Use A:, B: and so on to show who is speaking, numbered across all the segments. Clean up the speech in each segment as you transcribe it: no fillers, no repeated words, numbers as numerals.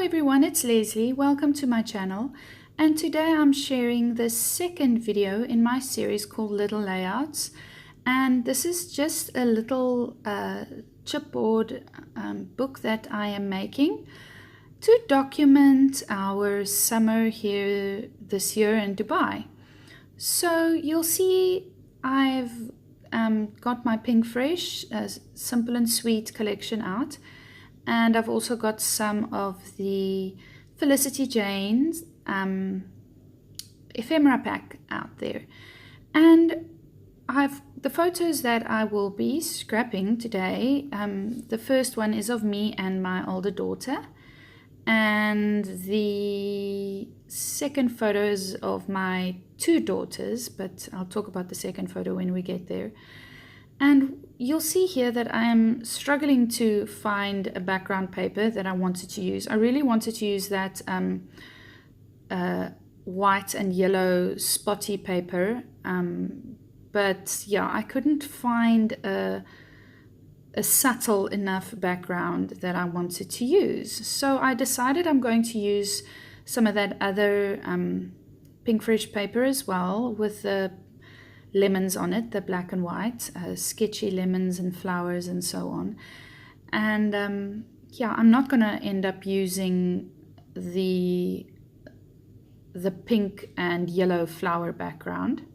A: everyone, it's Leslie. Welcome to my channel, and today I'm sharing the second video in my series called Little Layouts, and this is just a little chipboard book that I am making to document our summer here this year in Dubai. So you'll see I've got my Pink Fresh Simple and Sweet collection out. And I've also got some of the Felicity Jane's ephemera pack out there. And the photos that I will be scrapping today, the first one is of me and my older daughter. And the second photo is of my two daughters, but I'll talk about the second photo when we get there. And you'll see here that I am struggling to find a background paper that I wanted to use. I really wanted to use that white and yellow spotty paper, but yeah, I couldn't find a subtle enough background that I wanted to use. So I decided I'm going to use some of that other Pink Fresh paper as well, with the lemons on it, the black and white, sketchy lemons and flowers and so on. And yeah, I'm not going to end up using the pink and yellow flower background.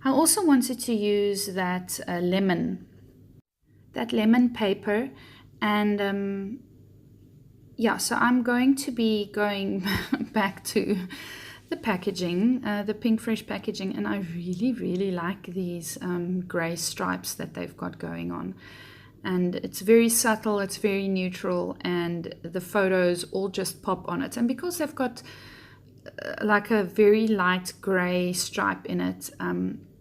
A: I also wanted to use that lemon paper, and yeah, so I'm going to be going back to the packaging, the Pink Fresh packaging, and I really like these gray stripes that they've got going on. And it's very subtle, it's very neutral, and the photos all just pop on it. And because they've got like a very light gray stripe in it,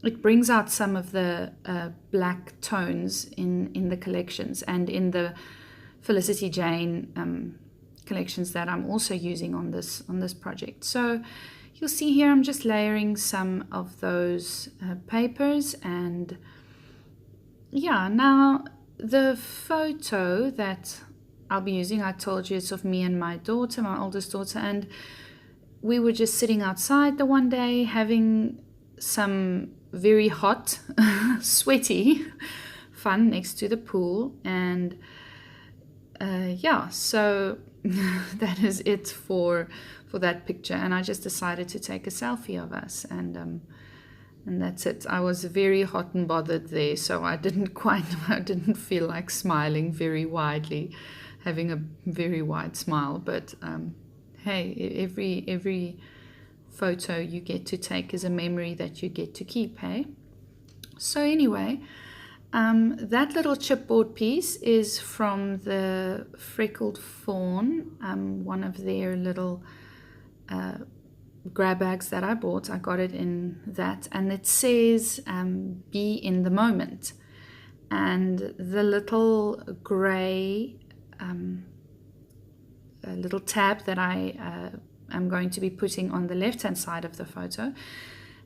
A: it brings out some of the black tones in the collections and in the Felicity Jane collections that I'm also using on this project. So you'll see here I'm just layering some of those papers. And yeah, now the photo that I'll be using, I told you it's of me and my daughter, my oldest daughter, and we were just sitting outside the one day having some very hot, sweaty fun next to the pool. And yeah, so that is it for that picture. And I just decided to take a selfie of us, and that's it. I was very hot and bothered there, so I didn't feel like smiling very widely, having a very wide smile. But hey, every photo you get to take is a memory that you get to keep, hey? So anyway, that little chipboard piece is from the Freckled Fawn, one of their little grab bags that I bought. I got it in that, and it says be in the moment. And the little gray little tab that I am going to be putting on the left hand side of the photo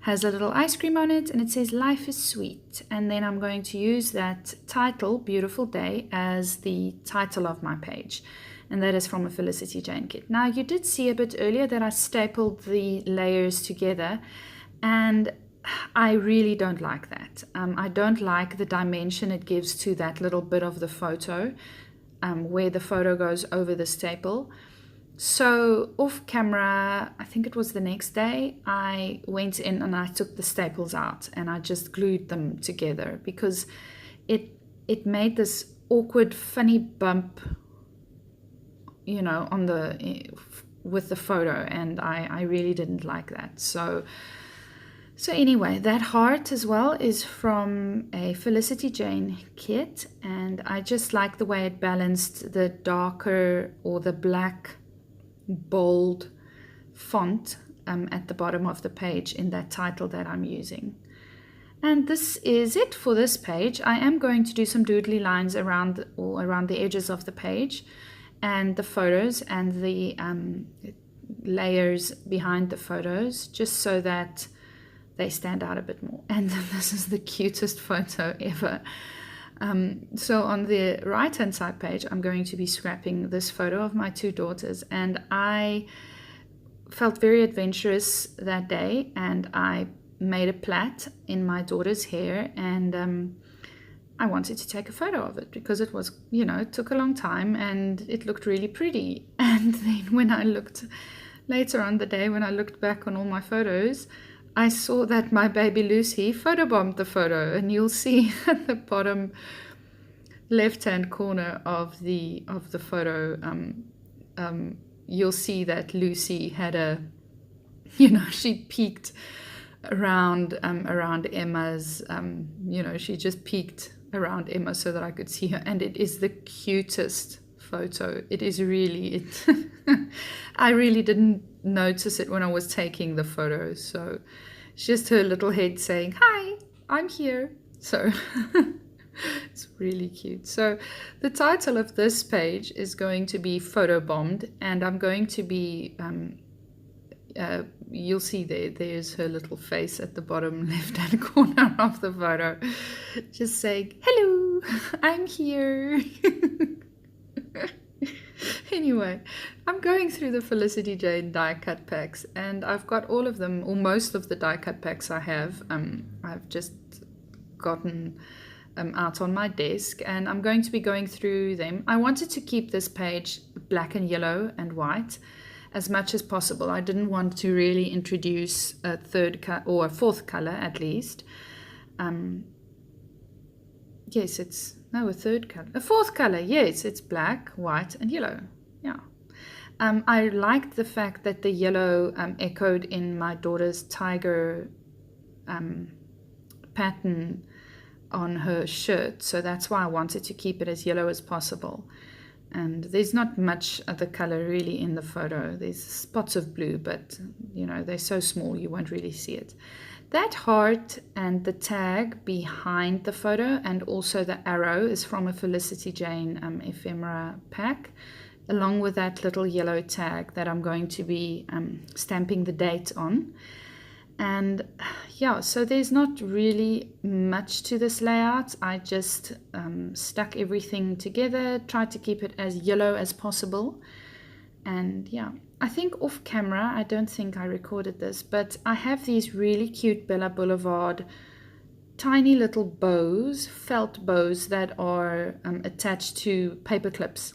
A: has a little ice cream on it, and it says life is sweet. And then I'm going to use that title, Beautiful Day, as the title of my page, and that is from a Felicity Jane kit. Now, you did see a bit earlier that I stapled the layers together, and I really don't like that. I don't like the dimension it gives to that little bit of the photo, where the photo goes over the staple. So off camera, I think it was the next day, I went in and I took the staples out and I just glued them together, because it made this awkward, funny bump, you know, with the photo, and I really didn't like that. So anyway, that heart as well is from a Felicity Jane kit, and I just like the way it balanced the darker or the black bold font at the bottom of the page in that title that I'm using. And this is it for this page. I am going to do some doodly lines around the edges of the page and the photos and the layers behind the photos, just so that they stand out a bit more. And this is the cutest photo ever. So on the right hand side page, I'm going to be scrapping this photo of my two daughters, and I felt very adventurous that day, and I made a plait in my daughter's hair, and I wanted to take a photo of it because it was, it took a long time and it looked really pretty. And then when I looked later on the day, when I looked back on all my photos, I saw that my baby Lucy photobombed the photo, and you'll see at the bottom left-hand corner of the photo, you'll see that Lucy had she peeked around Emma's, she just peeked around Emma so that I could see her, and it is the cutest photo. It is really, I really didn't notice it when I was taking the photo, so it's just her little head saying, "Hi, I'm here." So it's really cute. So the title of this page is going to be Photobombed, and I'm going to be you'll see there's her little face at the bottom left hand corner of the photo, just saying, "Hello, I'm here." Anyway, I'm going through the Felicity Jane die cut packs, and I've got all of them, or most of the die cut packs I have. I've just gotten out on my desk, and I'm going to be going through them. I wanted to keep this page black and yellow and white as much as possible. I didn't want to really introduce a third or a fourth color at least. Yes, a third color, a fourth color. Yes, it's black, white, and yellow. Yeah. I liked the fact that the yellow echoed in my daughter's tiger pattern on her shirt, so that's why I wanted to keep it as yellow as possible. And there's not much other color really in the photo. There's spots of blue, but they're so small you won't really see it. That heart and the tag behind the photo, and also the arrow, is from a Felicity Jane ephemera pack, along with that little yellow tag that I'm going to be stamping the date on. And yeah, so there's not really much to this layout. I just stuck everything together, tried to keep it as yellow as possible. And yeah, I think off camera, I don't think I recorded this, but I have these really cute Bella Boulevard tiny little bows, felt bows, that are attached to paper clips,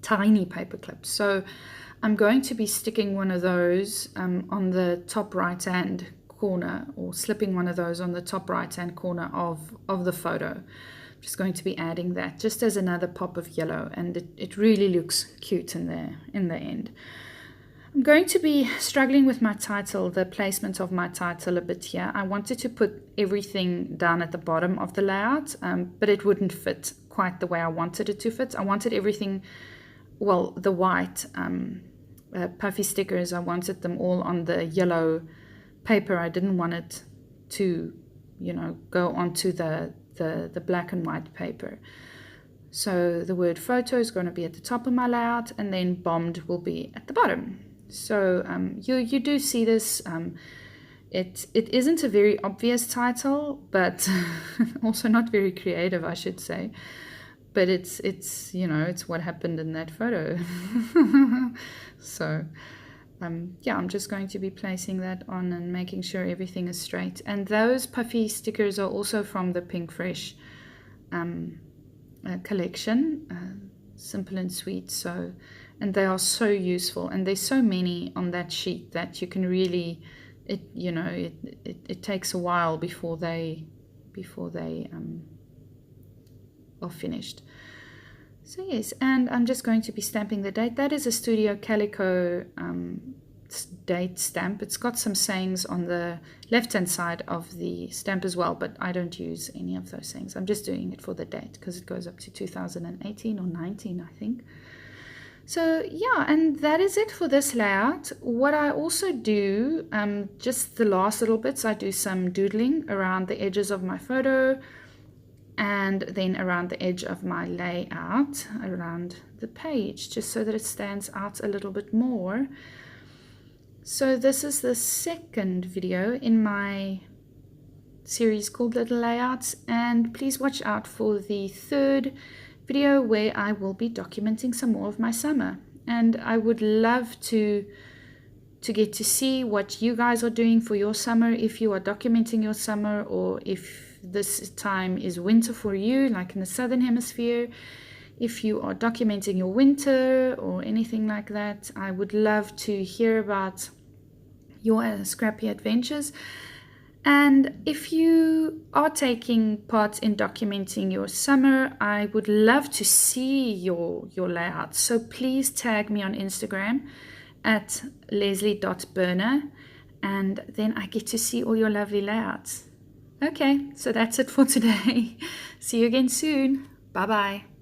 A: tiny paper clips. So I'm going to be sticking one of those on the top right hand corner, or slipping one of those on the top right hand corner of the photo. I'm just going to be adding that just as another pop of yellow, and it really looks cute in the end. I'm going to be struggling with my title, the placement of my title a bit here. I wanted to put everything down at the bottom of the layout, but it wouldn't fit quite the way I wanted it to fit. I wanted everything, well, the white puffy stickers, I wanted them all on the yellow paper. I didn't want it to, go onto the black and white paper. So the word photo is going to be at the top of my layout, and then bombed will be at the bottom. So you do see this. It isn't a very obvious title, but also not very creative, I should say. But it's it's what happened in that photo. So yeah, I'm just going to be placing that on and making sure everything is straight. And those puffy stickers are also from the Pink Fresh collection, Simple and Sweet. So, and they are so useful, and there's so many on that sheet that you can really, it takes a while before they are finished. So yes, and I'm just going to be stamping the date. That is a Studio Calico date stamp. It's got some sayings on the left-hand side of the stamp as well, but I don't use any of those sayings. I'm just doing it for the date because it goes up to 2018 or 19, I think. So yeah, and that is it for this layout. What I also do, just the last little bits, I do some doodling around the edges of my photo, and then around the edge of my layout, around the page, just so that it stands out a little bit more. So this is the second video in my series called Little Layouts, and please watch out for the third video where I will be documenting some more of my summer. And I would love to get to see what you guys are doing for your summer, if you are documenting your summer, or if this time is winter for you, like in the southern hemisphere, if you are documenting your winter or anything like that. I would love to hear about your scrappy adventures. And if you are taking part in documenting your summer, I would love to see your layouts. So please tag me on Instagram at leslie.burner, and then I get to see all your lovely layouts. Okay, so that's it for today. See you again soon. Bye-bye.